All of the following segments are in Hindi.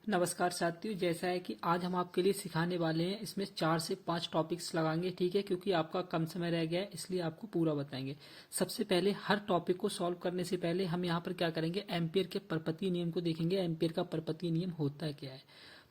नमस्कार साथियों, जैसा है कि आज हम आपके लिए सिखाने वाले हैं। इसमें 4 से 5 टॉपिक्स लगाएंगे, ठीक है, क्योंकि आपका कम समय रह गया है, इसलिए आपको पूरा बताएंगे। सबसे पहले हर टॉपिक को सॉल्व करने से पहले हम यहाँ पर क्या करेंगे, एम्पियर के परपतीय नियम को देखेंगे। एम्पियर का परपतीय नियम होता है क्या है,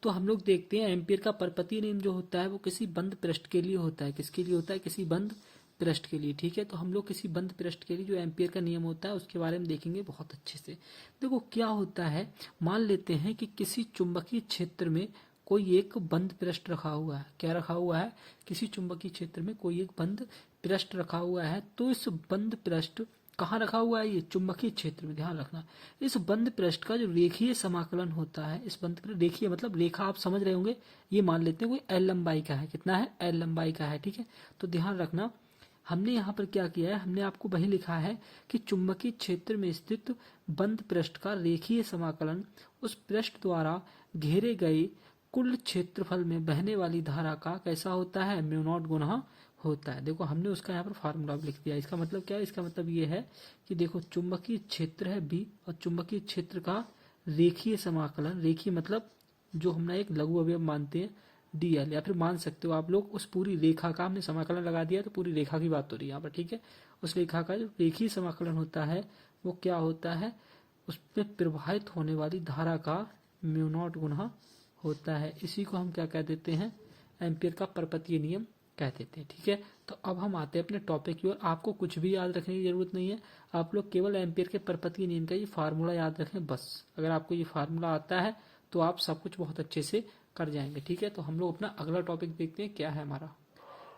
तो हम लोग देखते हैं। एम्पियर का परपतीय नियम जो होता है वो किसी बंद पृष्ठ के लिए होता है। किसके लिए होता है? किसी बंद पृष्ठ के लिए, ठीक है। तो हम लोग किसी बंद पृष्ठ के लिए जो एम्पियर का नियम होता है उसके बारे में देखेंगे बहुत अच्छे से। देखो क्या होता है, मान लेते हैं कि किसी चुंबकीय क्षेत्र में कोई एक बंद पृष्ठ रखा हुआ है। क्या रखा हुआ है? किसी चुंबकीय क्षेत्र में कोई एक बंद पृष्ठ रखा हुआ है। तो इस बंद पृष्ठ कहाँ रखा हुआ है? ये चुंबकीय क्षेत्र में, ध्यान रखना। इस बंद पृष्ठ का जो रेखीय समाकलन होता है, इस बंद पृष्ठ रेखीय मतलब रेखा, आप समझ रहे होंगे। ये मान लेते हैं कोई एल लंबाई का है। कितना है? एल लंबाई का है, ठीक है। तो ध्यान रखना, हमने यहाँ पर क्या किया है, हमने आपको वही लिखा है कि चुंबकीय क्षेत्र में स्थित बंद पृष्ठ का रेखीय समाकलन उस पृष्ठ द्वारा घेरे गए कुल क्षेत्रफल में बहने वाली धारा का कैसा होता है? म्यू नॉट गुना होता है। देखो हमने उसका यहाँ पर फार्मूला लिख दिया। इसका मतलब क्या है? इसका मतलब ये है कि देखो चुंबकीय क्षेत्र है बी, और चुंबकीय क्षेत्र का रेखीय समाकलन, रेखीय मतलब जो हम एक लघु अवयव मानते हैं डीएल, या फिर मान सकते हो आप लोग उस पूरी रेखा का, हमने समाकलन लगा दिया तो पूरी रेखा की बात हो रही है यहाँ पर, ठीक है। उस रेखा का जो रेखीय समाकलन होता है वो क्या होता है? उसमें प्रवाहित होने वाली धारा का म्यू नॉट गुना होता है। इसी को हम क्या कह देते हैं? एम्पियर का परपतीय नियम कह देते हैं, ठीक है। तो अब हम आते हैं अपने टॉपिक की ओर। आपको कुछ भी याद रखने की जरूरत नहीं है, आप लोग केवल एम्पियर के परपतीय नियम का ये फार्मूला याद रखें बस। अगर आपको ये फार्मूला आता है तो आप सब कुछ बहुत अच्छे से कर जाएंगे, ठीक है। तो हम लोग अपना अगला टॉपिक देखते हैं क्या है हमारा।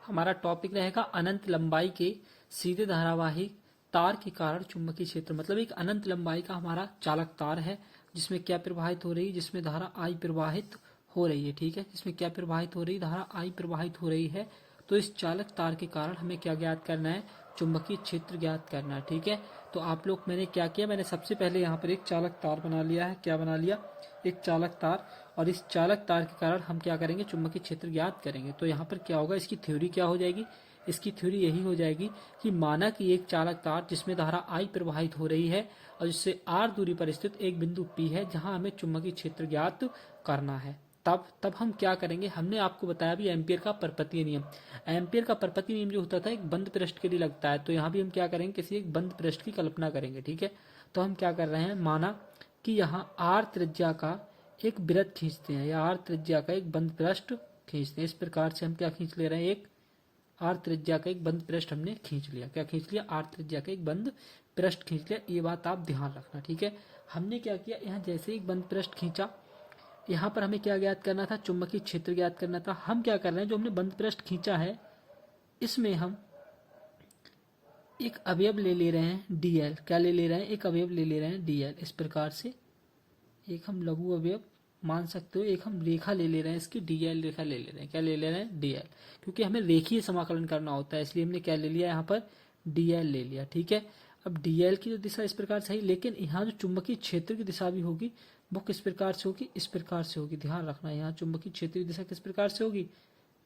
हमारा टॉपिक रहेगा अनंत लंबाई के सीधे धारावाहिक तार के कारण चुंबकीय क्षेत्र। मतलब एक अनंत लंबाई का हमारा चालक तार है जिसमें क्या प्रवाहित हो रही है? जिसमें धारा आई प्रवाहित हो रही है, ठीक है। जिसमें क्या प्रवाहित हो रही है? धारा आई प्रवाहित हो रही है। तो इस चालक तार के कारण हमें क्या ज्ञात करना है? चुंबकीय क्षेत्र ज्ञात करना है, ठीक है। तो आप लोग, मैंने क्या किया, मैंने सबसे पहले यहाँ पर एक चालक तार बना लिया है। क्या बना लिया? एक चालक तार। और इस चालक तार के कारण हम क्या करेंगे? चुंबकीय क्षेत्र ज्ञात करेंगे। तो यहाँ पर क्या होगा? इसकी थ्योरी क्या हो जाएगी? इसकी थ्योरी यही हो जाएगी कि माना कि एक चालक तार जिसमें धारा आई प्रवाहित हो रही है और जिससे आर दूरी पर स्थित एक बिंदु पी है जहां हमें चुंबकीय क्षेत्र ज्ञात करना है। तब हम क्या करेंगे? हमने आपको बताया भी एम्पियर का परपतीय नियम। एम्पियर का परपतीय नियम जो होता था एक बंद पृष्ठ के लिए लगता है। तो यहाँ भी हम क्या करेंगे? किसी एक बंद पृष्ठ की कल्पना करेंगे, ठीक है। तो हम क्या कर रहे हैं, माना कि यहाँ आर त्रिज्या का एक वृत्त खींचते हैं, या आर त्रिज्या का एक बंद पृष्ठ खींचते हैं। इस प्रकार से हम क्या खींच ले रहे हैं? एक आर त्रिज्या का एक बंद पृष्ठ हमने खींच लिया। क्या खींच लिया? आर त्रिज्या का एक बंद पृष्ठ खींच लिया। ये बात आप ध्यान रखना, ठीक है। हमने क्या किया, यहाँ जैसे एक बंद पृष्ठ खींचा, यहाँ पर हमें क्या ज्ञात करना था? चुंबकीय क्षेत्र ज्ञात करना था। हम क्या कर रहे हैं, जो हमने बंद पृष्ठ खींचा है इसमें हम एक अवयव ले रहे हैं डीएल। क्या ले रहे हैं? एक अवयव ले रहे हैं डीएल। इस प्रकार से एक हम लघु अवयव मान सकते हो, एक हम रेखा ले रहे हैं, इसकी डीएल रेखा ले रहे हैं। क्या ले रहे हैं? डीएल। क्योंकि हमें रेखीय समाकलन करना होता है इसलिए हमने क्या ले लिया? यहाँ पर डीएल ले लिया, ठीक है। अब डीएल की जो दिशा इस प्रकार से है, लेकिन यहाँ जो चुंबकीय क्षेत्र की दिशा भी होगी वो किस प्रकार से होगी? इस प्रकार से होगी। ध्यान रखना, यहाँ चुंबकीय क्षेत्र की दिशा किस प्रकार से होगी?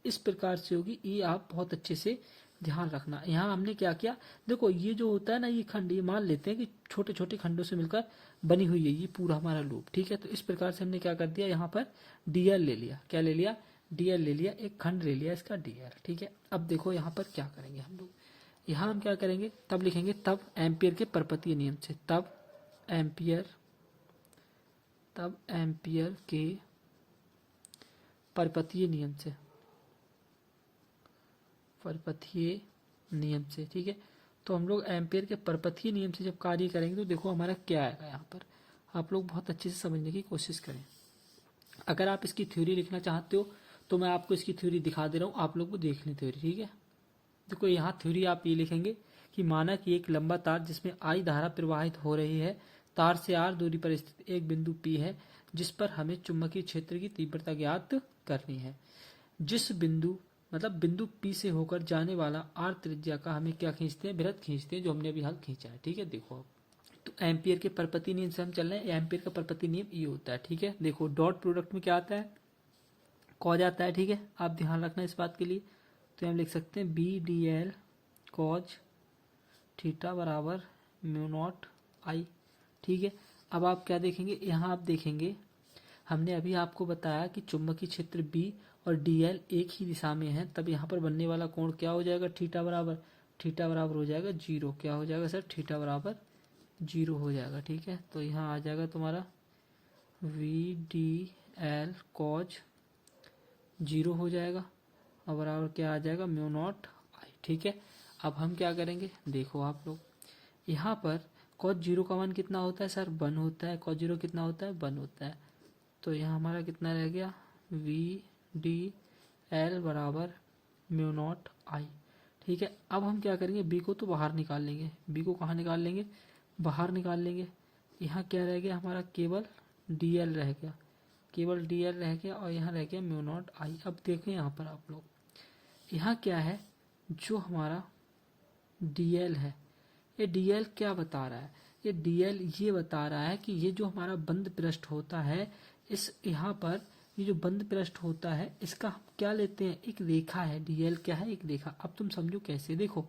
इस प्रकार से होगी। ये आप बहुत अच्छे से ध्यान रखना। यहाँ हमने क्या किया, देखो ये जो होता है ना, ये खंड, ये मान लेते हैं कि छोटे छोटे खंडों से मिलकर बनी हुई है ये पूरा हमारा लूप, ठीक है। तो इस प्रकार से हमने क्या कर दिया, यहाँ पर डीएल ले लिया। क्या ले लिया? डीएल ले लिया, एक खंड ले लिया इसका डीएल, ठीक है। अब देखो यहाँ पर क्या करेंगे हम लोग, यहाँ हम क्या करेंगे, तब लिखेंगे तब एम्पियर के परपतीय नियम से, तब एम्पियर के परपतीय नियम से, परपथीय नियम से, ठीक है। तो हम लोग एम्पियर के परपथीय नियम से जब कार्य करेंगे तो देखो हमारा क्या आएगा। यहाँ पर आप लोग बहुत अच्छे से समझने की कोशिश करें। अगर आप इसकी थ्योरी लिखना चाहते हो तो मैं आपको इसकी थ्योरी दिखा दे रहा हूँ, आप लोग को देख लें थ्योरी, ठीक है। देखो यहाँ थ्योरी आप ये लिखेंगे कि माना कि एक लंबा तार जिसमें आई धारा प्रवाहित हो रही है, तार से आर दूरी पर स्थित एक बिंदु पी है जिस पर हमें चुंबकीय क्षेत्र की तीव्रता ज्ञात करनी है। जिस बिंदु मतलब बिंदु पी से होकर जाने वाला आर त्रिज्या का हमें क्या खींचते हैं? वृत्त खींचते हैं, जो हमने अभी हाल खींचा है, ठीक है। देखो अब तो एम्पियर के परपति नियम से हम चल रहे हैं। एम्पियर का परपति नियम ये होता है, ठीक है। देखो डॉट प्रोडक्ट में क्या आता है? कॉज आता है, ठीक है। आप ध्यान रखना इस बात के लिए। तो हम लिख सकते हैं B D L cos theta बराबर म्यू नॉट आई, ठीक है। अब आप क्या देखेंगे, यहाँ आप देखेंगे हमने अभी आपको बताया कि चुंबकीय क्षेत्र बी और डीएल एक ही दिशा में है, तब यहाँ पर बनने वाला कोण क्या हो जाएगा, थीटा बराबर हो जाएगा 0। क्या हो जाएगा सर, थीटा बराबर 0 हो जाएगा। ठीक है, तो यहाँ आ जाएगा तुम्हारा वी डी एल कॉज 0 हो जाएगा और बराबर क्या आ जाएगा, म्यू नॉट आई। ठीक है, अब हम क्या करेंगे, देखो आप लोग यहाँ पर कॉज 0 का मान कितना होता है सर, 1 होता है। कॉज 0 कितना होता है, 1 होता है। तो यहाँ हमारा कितना रह गया, वी डी एल बराबर म्यू नॉट आई। ठीक है, अब हम क्या करेंगे, बी को तो बाहर निकाल लेंगे। बी को कहाँ निकाल लेंगे, बाहर निकाल लेंगे। यहाँ क्या रह गया हमारा, केवल डी एल रह गया, केवल डी एल रह गया और यहाँ रह गया म्यू नॉट आई। अब देखें यहाँ पर आप लोग, यहाँ क्या है, जो हमारा डी एल है, ये डी एल क्या बता रहा है, ये डी एल ये बता रहा है कि ये जो हमारा बंद पृष्ठ होता है, इस यहाँ पर ये जो बंद पृष्ठ होता है इसका हम क्या लेते हैं, एक रेखा है। डी एल क्या है, एक रेखा। अब तुम समझो कैसे, देखो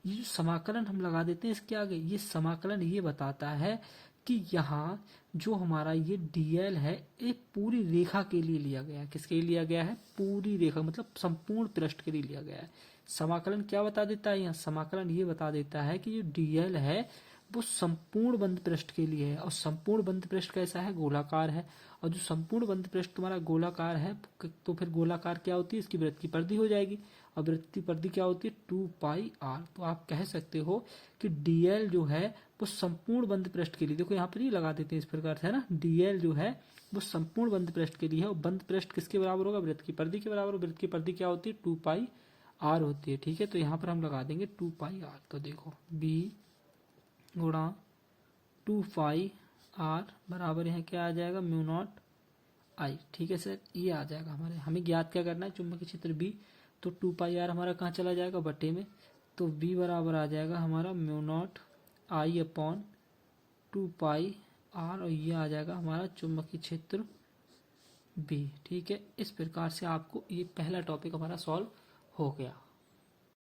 ये जो समाकलन हम लगा देते हैं इसके आगे, ये समाकलन ये बताता है कि यहाँ जो हमारा ये डीएल है एक पूरी रेखा के लिए लिया गया है। किसके लिए लिया गया है, पूरी रेखा, मतलब संपूर्ण पृष्ठ के लिए लिया गया है। समाकलन क्या बता देता है, यहाँ समाकलन ये बता देता है कि जो डीएल है वो संपूर्ण बंद पृष्ठ के लिए है। और संपूर्ण बंद पृष्ठ कैसा है, गोलाकार है। और जो संपूर्ण बंद पृष्ठ तुम्हारा गोलाकार है, तो फिर गोलाकार क्या होती है, इसकी वृत्त की परिधि हो जाएगी। और वृत्त की परिधि क्या होती है, 2πr। तो आप कह सकते हो कि डीएल जो है वो संपूर्ण बंद पृष्ठ के लिए, देखो यहाँ पर ही लगा देते हैं इस प्रकार से, है ना। डीएल जो है वो संपूर्ण बंद पृष्ठ के लिए है। और बंद पृष्ठ किसके बराबर होगा, वृत्त की परिधि के बराबर। वृत्त की परिधि क्या होती है, 2πr होती है। ठीक है, तो यहाँ पर हम लगा देंगे 2πr। तो देखो b गुणा 2πr बराबर यहाँ क्या आ जाएगा, म्यू नॉट आई। ठीक है सर, ये आ जाएगा हमारे, हमें ज्ञात क्या करना है, चुंबकीय क्षेत्र बी। तो 2πr हमारा कहाँ चला जाएगा, बटे में। तो b बराबर आ जाएगा हमारा म्यू नॉट आई अपॉन 2πr, और ये आ जाएगा हमारा चुंबकीय क्षेत्र बी। ठीक है, इस प्रकार से आपको ये पहला टॉपिक हमारा सॉल्व हो गया।